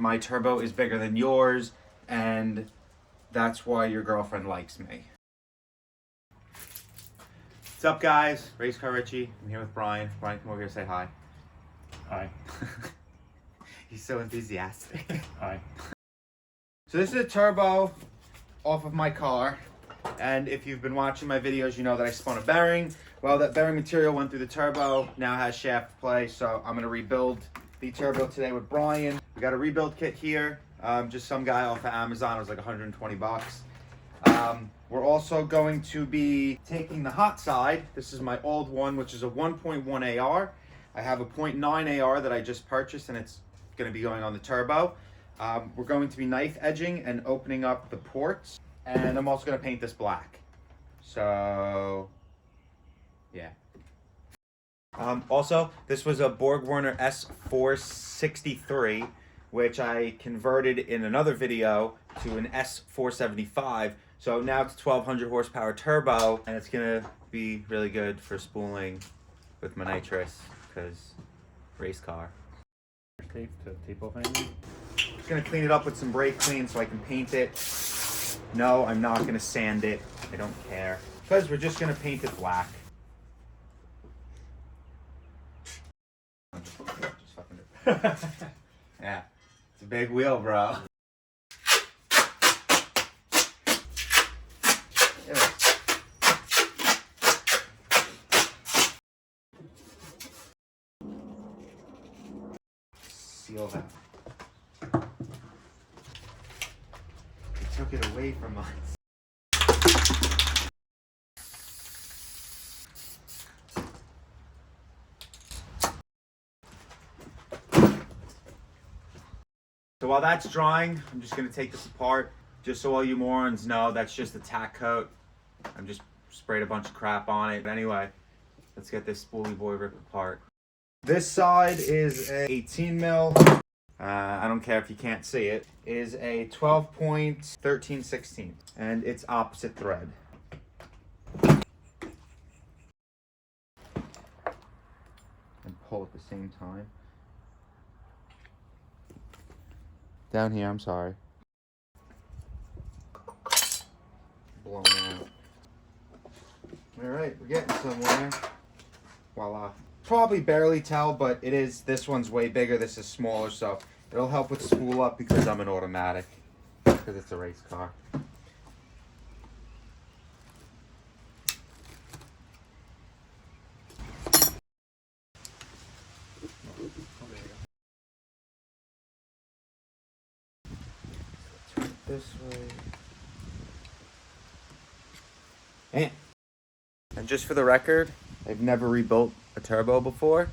my turbo is bigger than yours, and that's why your girlfriend likes me. What's up, guys? Race Car Richie. I'm here with Brian. Brian, come over here and say hi. Hi. He's so enthusiastic. Hi. So this is a turbo off of my car, and if you've been watching my videos, you know that I spun a bearing. Well, that bearing material went through the turbo, now has shaft play, so I'm gonna rebuild the turbo today with Brian. We got a rebuild kit here, just some guy off of Amazon. It was like 120 bucks. We're also going to be taking the hot side. This is my old one, which is a 1.1 AR. I have a 0.9 AR that I just purchased, and it's going to be going on the turbo. We're going to be knife edging and opening up the ports, and I'm also going to paint this black. So, yeah. Also, this was a Borgwarner s475, which I converted in another video to an s475. So now it's a 1200 horsepower turbo, and it's gonna be really good for spooling with my nitrous, because race car. Tape to tape off anything? Just gonna clean it up with some brake clean so I can paint it. No, I'm not gonna sand it. I don't care, because we're just gonna paint it black. Yeah, it's a big wheel, bro. Seal that. They took it away from us. So while that's drying, I'm just going to take this apart. Just so all you morons know, that's just a tack coat. I'm just sprayed a bunch of crap on it. But anyway, let's get this spoolie boy ripped apart. This side is a 18 mil. I don't care if you can't see it. Is a 12.1316, and it's opposite thread. And pull at the same time. Down here, I'm sorry. Blown out. Alright, we're getting somewhere. Voila. Probably barely tell, but it is. This one's way bigger, this is smaller, so it'll help with spool up because I'm an automatic. Because it's a race car. Turn it this way. And just for the record, I've never rebuilt a turbo before,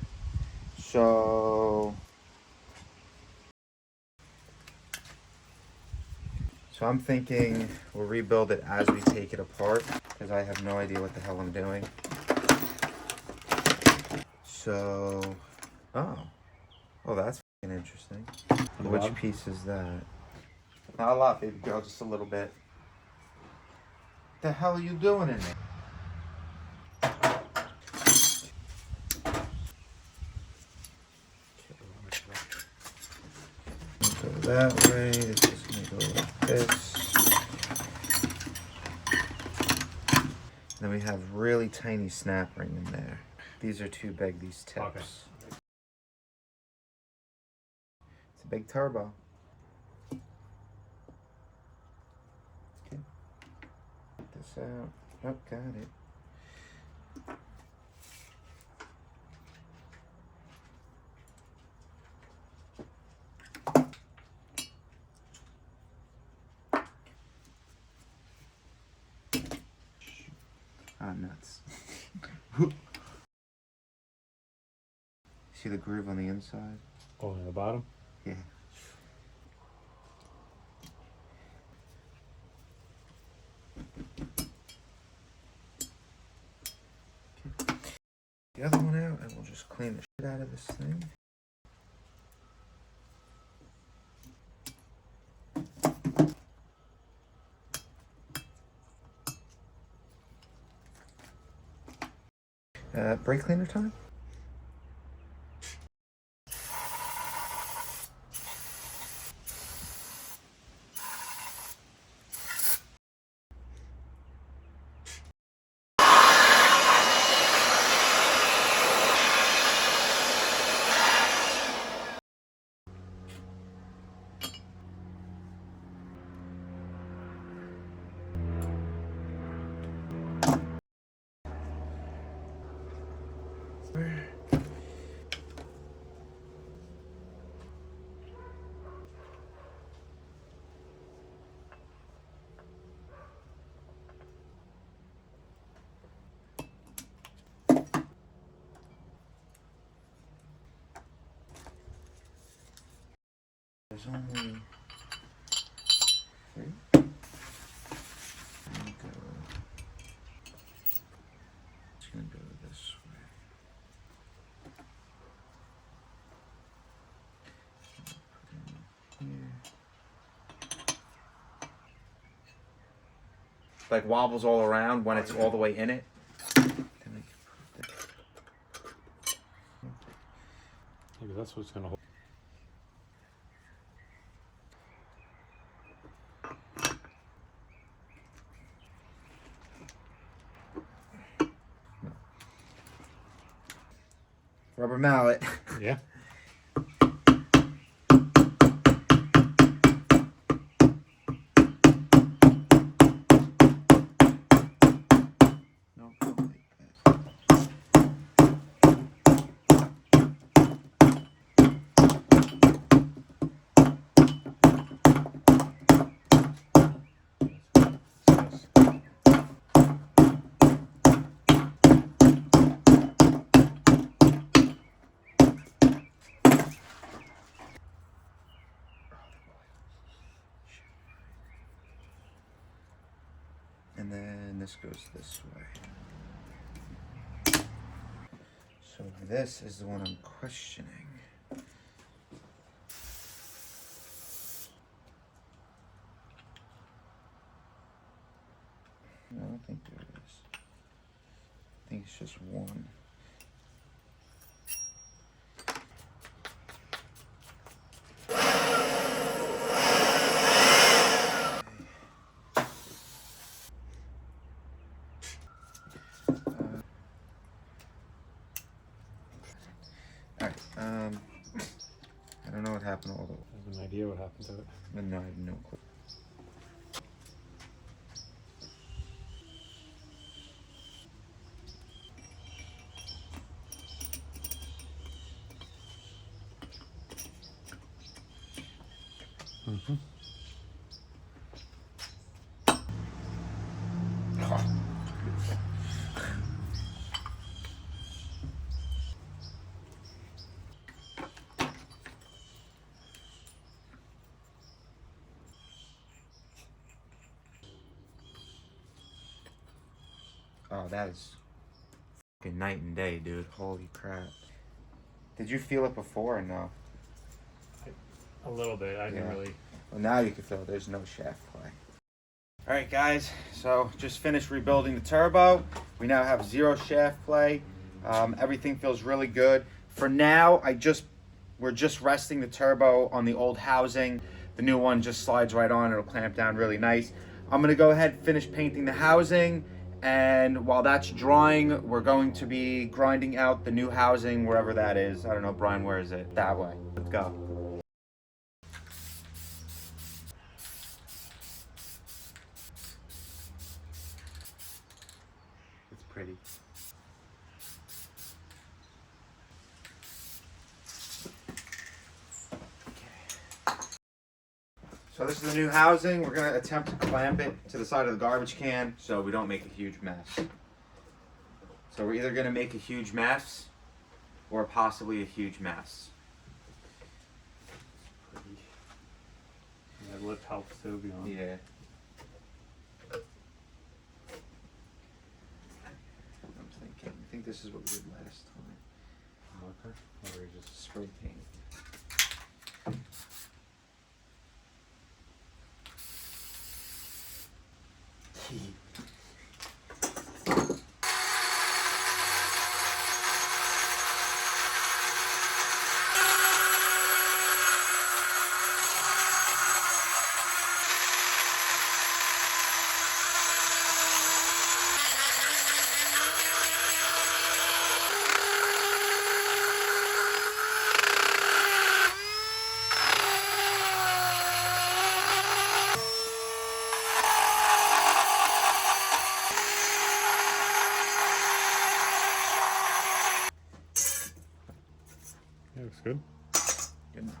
so I'm thinking we'll rebuild it as we take it apart, because I have no idea what the hell I'm doing. So, oh, that's fucking interesting. Which piece is that? Not a lot, baby girl, just a little bit. What the hell are you doing in there? Go that way, it's just gonna go like this. Then we have really tiny snap ring in there. These are too big, these tips. Okay. It's a big turbo. Okay. Get this out. Oh, got it. Ah, nuts. See the groove on the inside? Oh, on the bottom? Yeah. Okay. The other one out, and we'll just clean the shit out of this thing. Brake cleaner time? there's only 3. It's gonna go this way. Put in here. Like wobbles all around when it's all the way in it. Maybe that's what's gonna hold. Rubber mallet. Yeah. No, don't like that. And then this goes this way. So this is the one I'm questioning. No, I don't think there is. I think it's just one. Alright, I don't know what happened all the way. I have an idea what happened to it. But no, I have no clue. Mm-hmm. Oh, that is fucking night and day, dude. Holy crap. Did you feel it before or no? A little bit. I didn't really. Well, now you can feel there's no shaft play. Alright guys, so just finished rebuilding the turbo. We now have 0 shaft play. Everything feels really good. For now, we're just resting the turbo on the old housing. The new one just slides right on. It'll clamp down really nice. I'm gonna go ahead and finish painting the housing. And while that's drying, we're going to be grinding out the new housing wherever that is. I don't know, Brian, where is it? That way. Let's go. It's pretty. So this is the new housing. We're gonna attempt to clamp it to the side of the garbage can so we don't make a huge mess. So we're either gonna make a huge mess or possibly a huge mess. That lip helps too, beyond. Yeah. I'm thinking. I think this is what we did last time. Marker? Or you just Spray paint. Yeah, looks good. Good enough.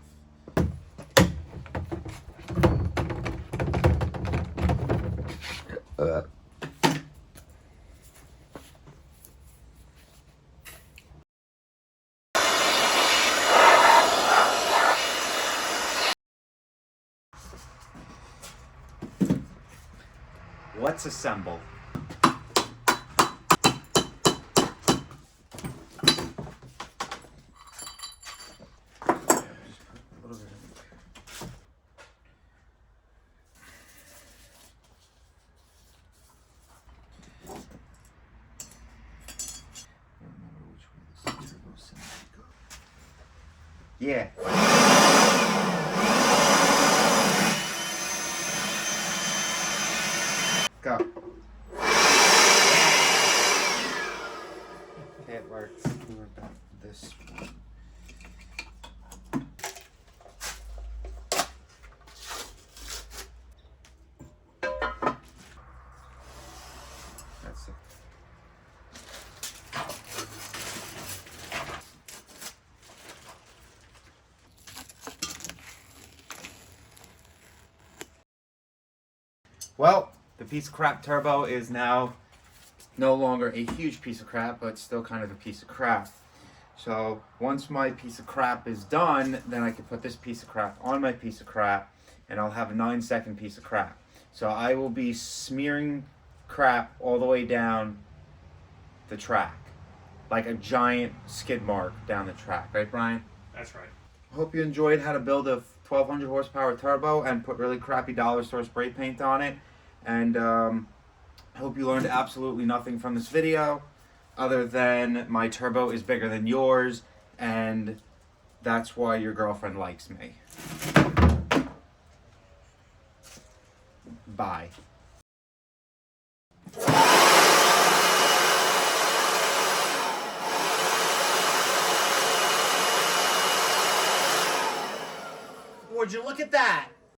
let's assemble. Yeah. Go. Okay, it works. We were back to this one. That's it. Well, the piece of crap turbo is now no longer a huge piece of crap, but still kind of a piece of crap. So once my piece of crap is done, then I can put this piece of crap on my piece of crap, and I'll have a 9-second piece of crap. So I will be smearing crap all the way down the track, like a giant skid mark down the track. Right, Brian? That's right. Hope you enjoyed how to build a 1200 horsepower turbo and put really crappy dollar store spray paint on it. And hope you learned absolutely nothing from this video other than my turbo is bigger than yours, and that's why your girlfriend likes me. Bye. Would you look at that?